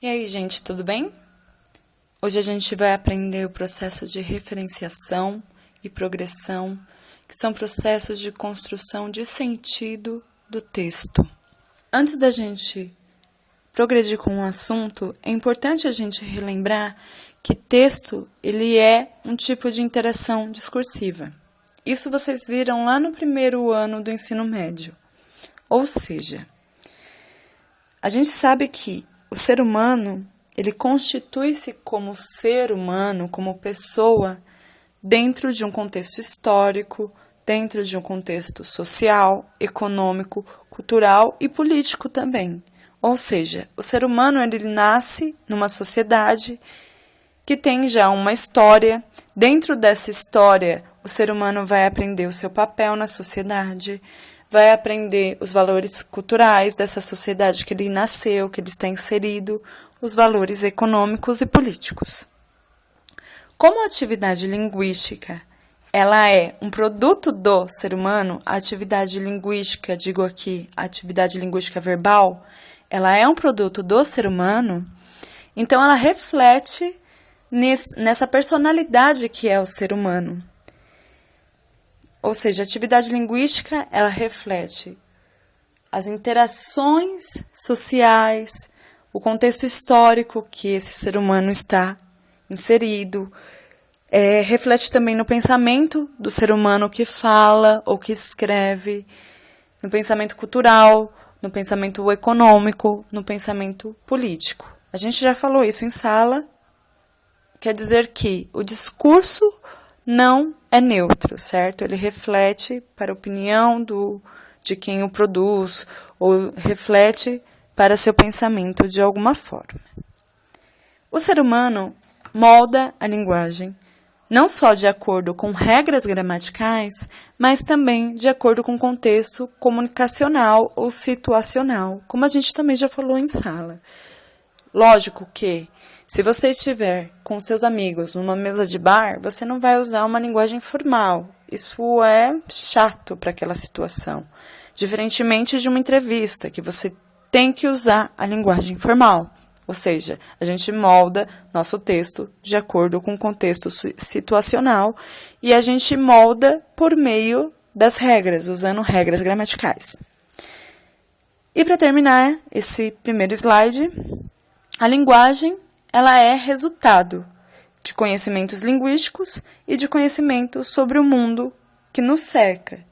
E aí, gente, tudo bem? Hoje a gente vai aprender o processo de referenciação e progressão, que são processos de construção de sentido do texto. Antes da gente progredir com o assunto, é importante a gente relembrar que texto ele é um tipo de interação discursiva. Isso vocês viram lá no primeiro ano do ensino médio. Ou seja, a gente sabe que o ser humano, ele constitui-se como ser humano, como pessoa, dentro de um contexto histórico, dentro de um contexto social, econômico, cultural e político também. Ou seja, o ser humano ele nasce numa sociedade que tem já uma história. Dentro dessa história, o ser humano vai aprender o seu papel na sociedade, vai aprender os valores culturais dessa sociedade que ele nasceu, que ele está inserido, os valores econômicos e políticos. Como a atividade linguística ela é um produto do ser humano, a atividade linguística, digo aqui, a atividade linguística verbal, ela é um produto do ser humano, então ela reflete nessa personalidade que é o ser humano. Ou seja, a atividade linguística, ela reflete as interações sociais, o contexto histórico que esse ser humano está inserido, reflete também no pensamento do ser humano que fala ou que escreve, no pensamento cultural, no pensamento econômico, no pensamento político. A gente já falou isso em sala, quer dizer que o discurso não é neutro, certo? Ele reflete para a opinião de quem o produz, ou reflete para seu pensamento de alguma forma. O ser humano molda a linguagem, não só de acordo com regras gramaticais, mas também de acordo com o contexto comunicacional ou situacional, como a gente também já falou em sala. Lógico que, se você estiver com seus amigos numa mesa de bar, você não vai usar uma linguagem formal. Isso é chato para aquela situação. Diferentemente de uma entrevista, que você tem que usar a linguagem formal. Ou seja, a gente molda nosso texto de acordo com o contexto situacional e a gente molda por meio das regras, usando regras gramaticais. E para terminar esse primeiro slide, a linguagem ela é resultado de conhecimentos linguísticos e de conhecimentos sobre o mundo que nos cerca.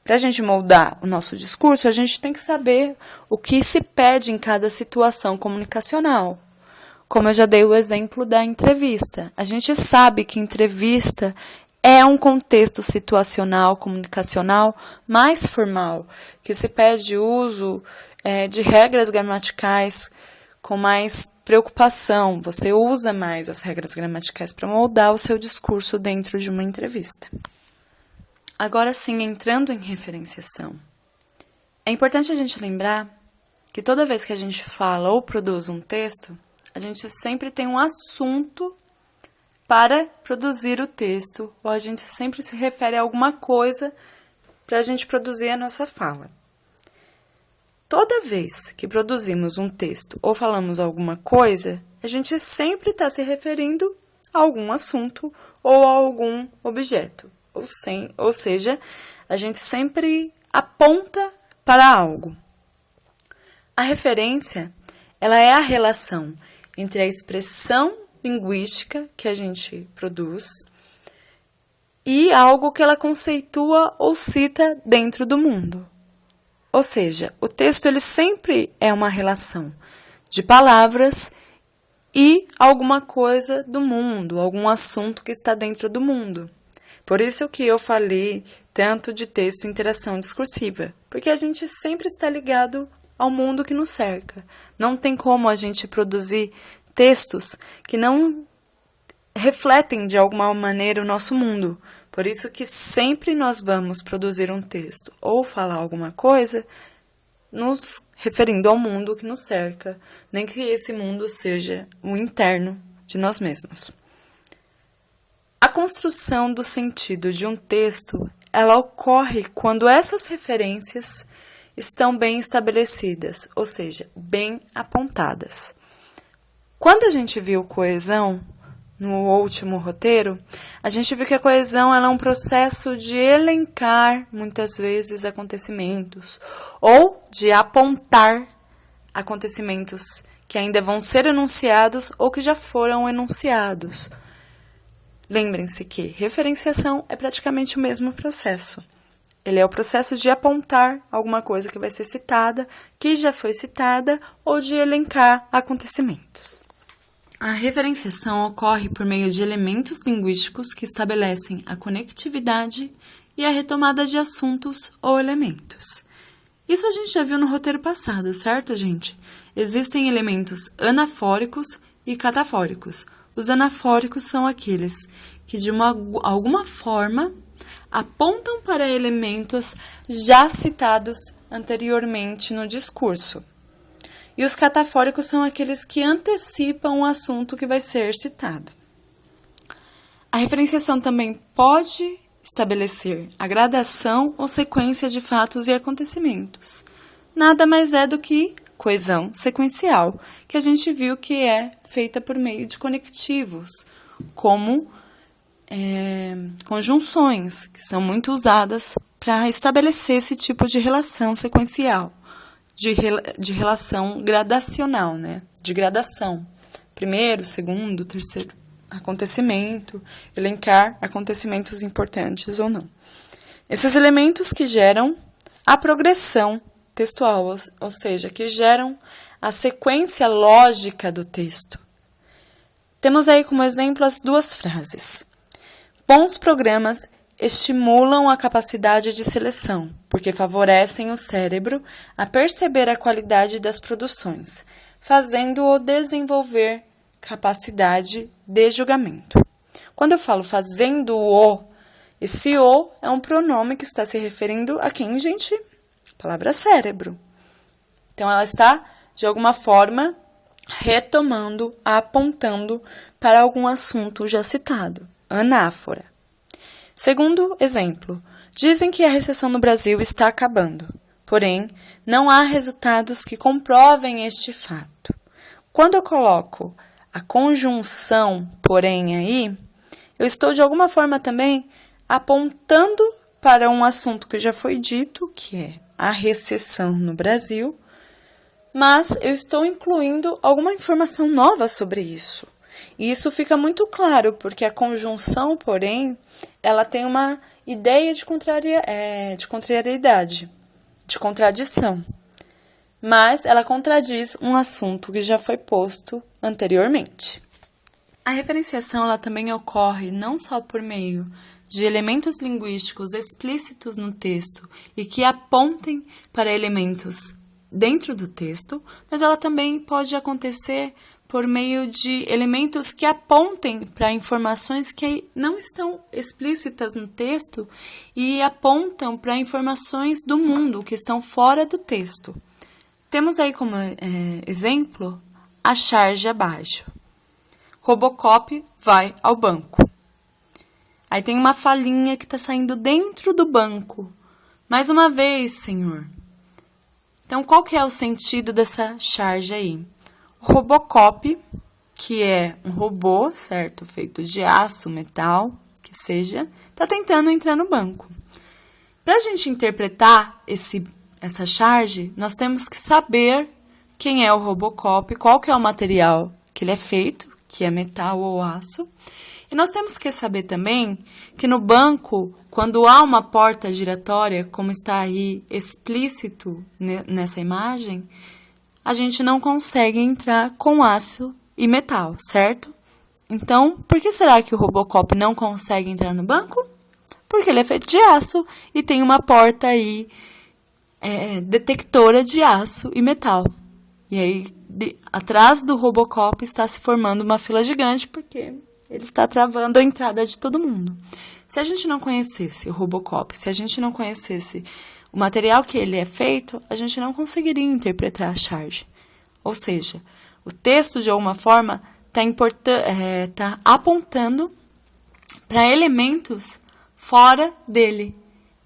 Para a gente moldar o nosso discurso, a gente tem que saber o que se pede em cada situação comunicacional. Como eu já dei o exemplo da entrevista. A gente sabe que entrevista é um contexto situacional, comunicacional mais formal, que se pede o uso de regras gramaticais com mais preocupação. Você usa mais as regras gramaticais para moldar o seu discurso dentro de uma entrevista. Agora sim, entrando em referenciação. É importante a gente lembrar que toda vez que a gente fala ou produz um texto, a gente sempre tem um assunto para produzir o texto, ou a gente sempre se refere a alguma coisa para a gente produzir a nossa fala. Toda vez que produzimos um texto ou falamos alguma coisa, a gente sempre está se referindo a algum assunto ou a algum objeto. Ou seja, a gente sempre aponta para algo. A referência, ela é a relação entre a expressão linguística que a gente produz e algo que ela conceitua ou cita dentro do mundo. Ou seja, o texto ele sempre é uma relação de palavras e alguma coisa do mundo, algum assunto que está dentro do mundo. Por isso que eu falei tanto de texto e interação discursiva, porque a gente sempre está ligado ao mundo que nos cerca. Não tem como a gente produzir textos que não refletem de alguma maneira o nosso mundo. Por isso que sempre nós vamos produzir um texto ou falar alguma coisa nos referindo ao mundo que nos cerca, nem que esse mundo seja o interno de nós mesmos. A construção do sentido de um texto, ela ocorre quando essas referências estão bem estabelecidas, ou seja, bem apontadas. Quando a gente viu coesão, no último roteiro, a gente viu que a coesão ela é um processo de elencar, muitas vezes, acontecimentos, ou de apontar acontecimentos que ainda vão ser enunciados ou que já foram enunciados. Lembrem-se que referenciação é praticamente o mesmo processo. Ele é o processo de apontar alguma coisa que vai ser citada, que já foi citada, ou de elencar acontecimentos. A referenciação ocorre por meio de elementos linguísticos que estabelecem a conectividade e a retomada de assuntos ou elementos. Isso a gente já viu no roteiro passado, certo, gente? Existem elementos anafóricos e catafóricos. Os anafóricos são aqueles que, de alguma forma, apontam para elementos já citados anteriormente no discurso. E os catafóricos são aqueles que antecipam o assunto que vai ser citado. A referenciação também pode estabelecer a gradação ou sequência de fatos e acontecimentos. Nada mais é do que coesão sequencial, que a gente viu que é feita por meio de conectivos, como conjunções, que são muito usadas para estabelecer esse tipo de relação sequencial. De relação gradacional, né? De gradação. Primeiro, segundo, terceiro acontecimento, elencar acontecimentos importantes ou não. Esses elementos que geram a progressão textual, ou seja, que geram a sequência lógica do texto. Temos aí como exemplo as duas frases. Bons programas estimulam a capacidade de seleção, porque favorecem o cérebro a perceber a qualidade das produções, fazendo-o desenvolver capacidade de julgamento. Quando eu falo fazendo-o, esse "o" é um pronome que está se referindo a quem, gente? A palavra cérebro. Então, ela está, de alguma forma, retomando, apontando para algum assunto já citado. Anáfora. Segundo exemplo, dizem que a recessão no Brasil está acabando, porém, não há resultados que comprovem este fato. Quando eu coloco a conjunção porém aí, eu estou de alguma forma também apontando para um assunto que já foi dito, que é a recessão no Brasil, mas eu estou incluindo alguma informação nova sobre isso. E isso fica muito claro, porque a conjunção, porém, ela tem uma ideia de contrariedade, de contradição. Mas ela contradiz um assunto que já foi posto anteriormente. A referenciação ela também ocorre não só por meio de elementos linguísticos explícitos no texto e que apontem para elementos dentro do texto, mas ela também pode acontecer por meio de elementos que apontem para informações que não estão explícitas no texto e apontam para informações do mundo que estão fora do texto. Temos aí como exemplo a charge abaixo. Robocop vai ao banco. Aí tem uma falinha que está saindo dentro do banco. Mais uma vez, senhor. Então, qual que é o sentido dessa charge aí? O Robocop, que é um robô, certo? Feito de aço, metal, que seja, está tentando entrar no banco. Para a gente interpretar essa charge, nós temos que saber quem é o Robocop, qual que é o material que ele é feito, que é metal ou aço. E nós temos que saber também que no banco, quando há uma porta giratória, como está aí explícito nessa imagem, a gente não consegue entrar com aço e metal, certo? Então, por que será que o Robocop não consegue entrar no banco? Porque ele é feito de aço e tem uma porta aí detectora de aço e metal. E aí, atrás do Robocop está se formando uma fila gigante, porque ele está travando a entrada de todo mundo. Se a gente não conhecesse o Robocop, se a gente não conhecesse o material que ele é feito, a gente não conseguiria interpretar a charge. Ou seja, o texto, de alguma forma, está apontando para elementos fora dele,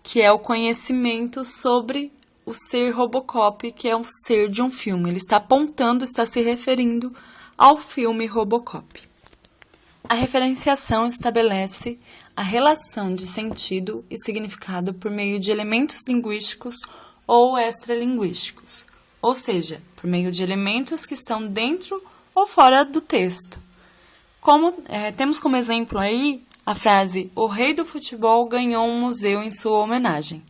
que é o conhecimento sobre o ser Robocop, que é um ser de um filme. Ele está apontando, está se referindo ao filme Robocop. A referenciação estabelece a relação de sentido e significado por meio de elementos linguísticos ou extralinguísticos, ou seja, por meio de elementos que estão dentro ou fora do texto. Temos como exemplo aí a frase: "O rei do futebol ganhou um museu em sua homenagem.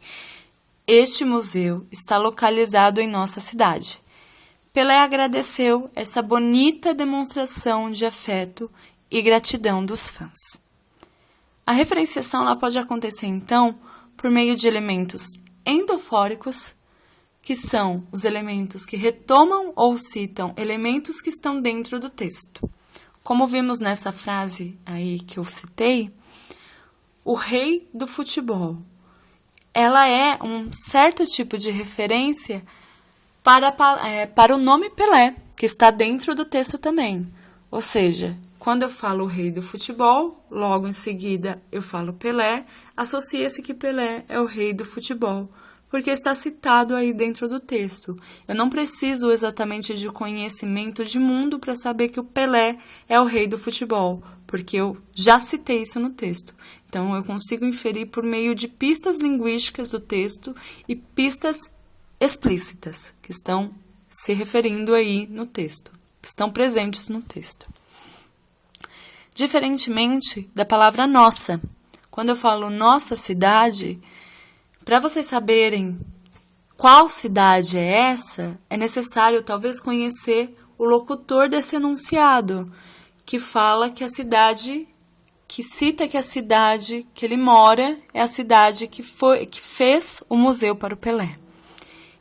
Este museu está localizado em nossa cidade." Pelé agradeceu essa bonita demonstração de afeto e gratidão dos fãs. A referenciação ela pode acontecer, então, por meio de elementos endofóricos, que são os elementos que retomam ou citam elementos que estão dentro do texto. Como vimos nessa frase aí que eu citei, o rei do futebol, ela é um certo tipo de referência para o nome Pelé, que está dentro do texto também. Ou seja, quando eu falo o rei do futebol, logo em seguida eu falo Pelé, associa-se que Pelé é o rei do futebol, porque está citado aí dentro do texto. Eu não preciso exatamente de conhecimento de mundo para saber que o Pelé é o rei do futebol, porque eu já citei isso no texto. Então, eu consigo inferir por meio de pistas linguísticas do texto e pistas explícitas, que estão se referindo aí no texto, que estão presentes no texto. Diferentemente da palavra nossa. Quando eu falo nossa cidade, para vocês saberem qual cidade é essa, é necessário talvez conhecer o locutor desse enunciado, que fala que a cidade, que cita que a cidade que ele mora é a cidade que fez o museu para o Pelé.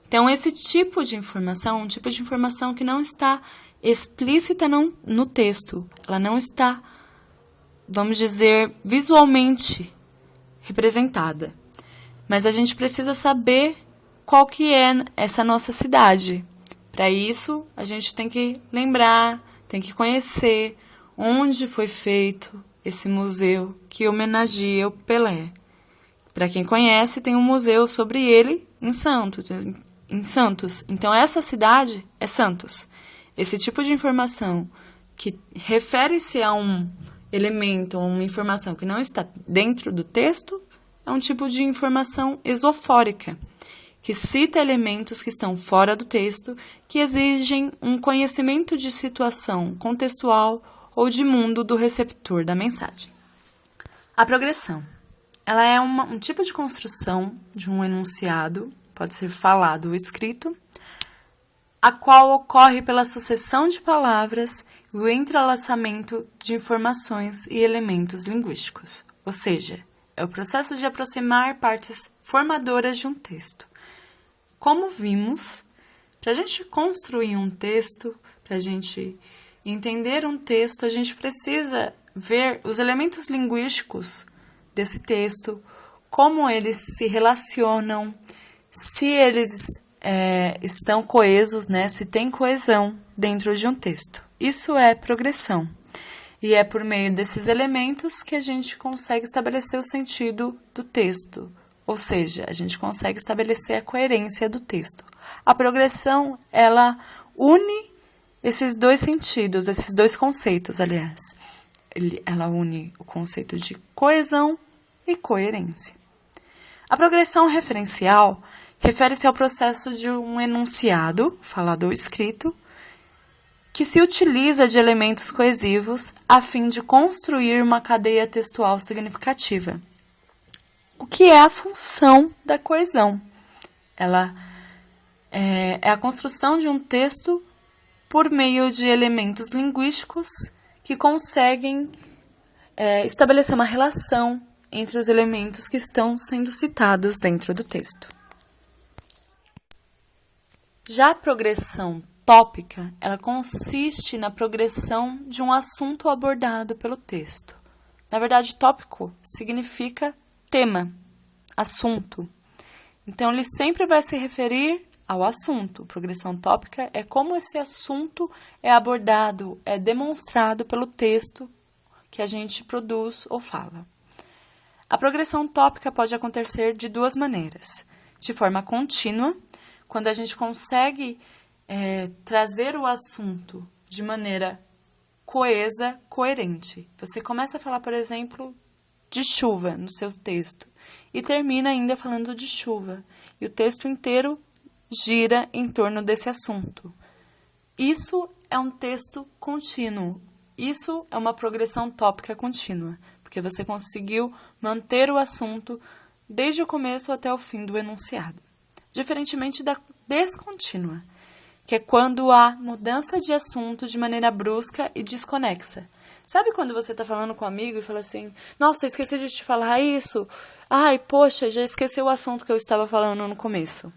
Então, esse tipo de informação, um tipo de informação que não está explícita no texto, ela não está, vamos dizer, visualmente representada. Mas a gente precisa saber qual que é essa nossa cidade. Para isso, a gente tem que lembrar, tem que conhecer onde foi feito esse museu que homenageia o Pelé. Para quem conhece, tem um museu sobre ele em Santos. Então, essa cidade é Santos. Esse tipo de informação que refere-se a um elemento, uma informação que não está dentro do texto, é um tipo de informação esofórica, que cita elementos que estão fora do texto, que exigem um conhecimento de situação contextual ou de mundo do receptor da mensagem. A progressão. Ela é um tipo de construção de um enunciado, pode ser falado ou escrito, a qual ocorre pela sucessão de palavras e o entrelaçamento de informações e elementos linguísticos, ou seja, é o processo de aproximar partes formadoras de um texto. Como vimos, para a gente construir um texto, para a gente entender um texto, a gente precisa ver os elementos linguísticos desse texto, como eles se relacionam, se eles estão coesos, né? Se tem coesão dentro de um texto. Isso é progressão. E é por meio desses elementos que a gente consegue estabelecer o sentido do texto. Ou seja, a gente consegue estabelecer a coerência do texto. A progressão, ela une esses dois sentidos, esses dois conceitos, aliás. Ela une o conceito de coesão e coerência. A progressão referencial refere-se ao processo de um enunciado, falado ou escrito, que se utiliza de elementos coesivos a fim de construir uma cadeia textual significativa. O que é a função da coesão? Ela é a construção de um texto por meio de elementos linguísticos que conseguem estabelecer uma relação entre os elementos que estão sendo citados dentro do texto. Já a progressão tópica, ela consiste na progressão de um assunto abordado pelo texto. Na verdade, tópico significa tema, assunto. Então, ele sempre vai se referir ao assunto. Progressão tópica é como esse assunto é abordado, é demonstrado pelo texto que a gente produz ou fala. A progressão tópica pode acontecer de duas maneiras. De forma contínua, quando a gente consegue trazer o assunto de maneira coesa, coerente. Você começa a falar, por exemplo, de chuva no seu texto e termina ainda falando de chuva. E o texto inteiro gira em torno desse assunto. Isso é um texto contínuo. Isso é uma progressão tópica contínua, porque você conseguiu manter o assunto desde o começo até o fim do enunciado. Diferentemente da descontínua, que é quando há mudança de assunto de maneira brusca e desconexa. Sabe quando você está falando com um amigo e fala assim, nossa, esqueci de te falar isso. Ai, poxa, já esqueci o assunto que eu estava falando no começo.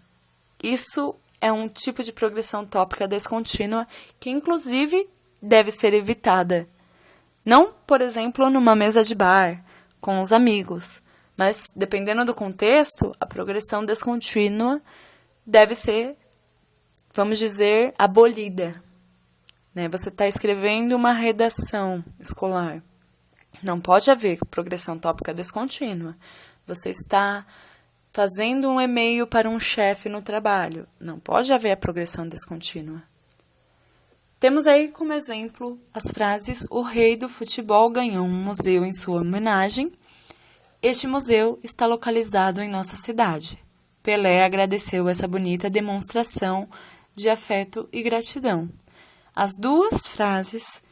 Isso é um tipo de progressão tópica descontínua que, inclusive, deve ser evitada. Não, por exemplo, numa mesa de bar, com os amigos, mas, dependendo do contexto, a progressão descontínua deve ser, vamos dizer, abolida. Né? Você está escrevendo uma redação escolar. Não pode haver progressão tópica descontínua. Você está fazendo um e-mail para um chefe no trabalho. Não pode haver a progressão descontínua. Temos aí como exemplo as frases: o rei do futebol ganhou um museu em sua homenagem. Este museu está localizado em nossa cidade. Pelé agradeceu essa bonita demonstração de afeto e gratidão. As duas frases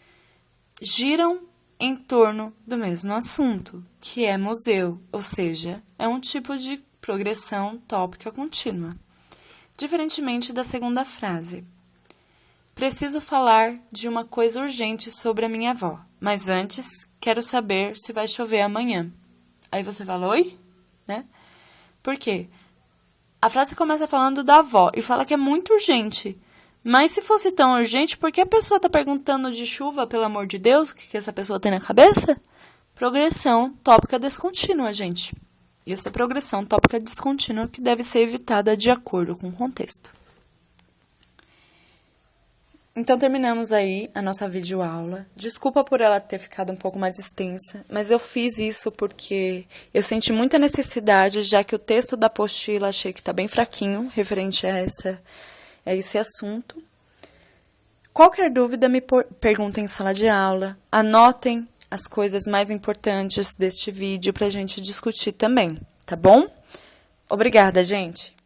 giram em torno do mesmo assunto, que é museu, ou seja, é um tipo de progressão tópica contínua. Diferentemente da segunda frase. Preciso falar de uma coisa urgente sobre a minha avó, mas antes quero saber se vai chover amanhã. Aí você fala, oi? Né? Por quê? A frase começa falando da avó e fala que é muito urgente. Mas se fosse tão urgente, por que a pessoa está perguntando de chuva, pelo amor de Deus? O que essa pessoa tem na cabeça? Progressão tópica descontínua, gente. Isso é progressão tópica descontínua que deve ser evitada de acordo com o contexto. Então, terminamos aí a nossa videoaula. Desculpa por ela ter ficado um pouco mais extensa, mas eu fiz isso porque eu senti muita necessidade, já que o texto da apostila achei que está bem fraquinho, referente a esse assunto. Qualquer dúvida, me perguntem em sala de aula. Anotem as coisas mais importantes deste vídeo para a gente discutir também, tá bom? Obrigada, gente!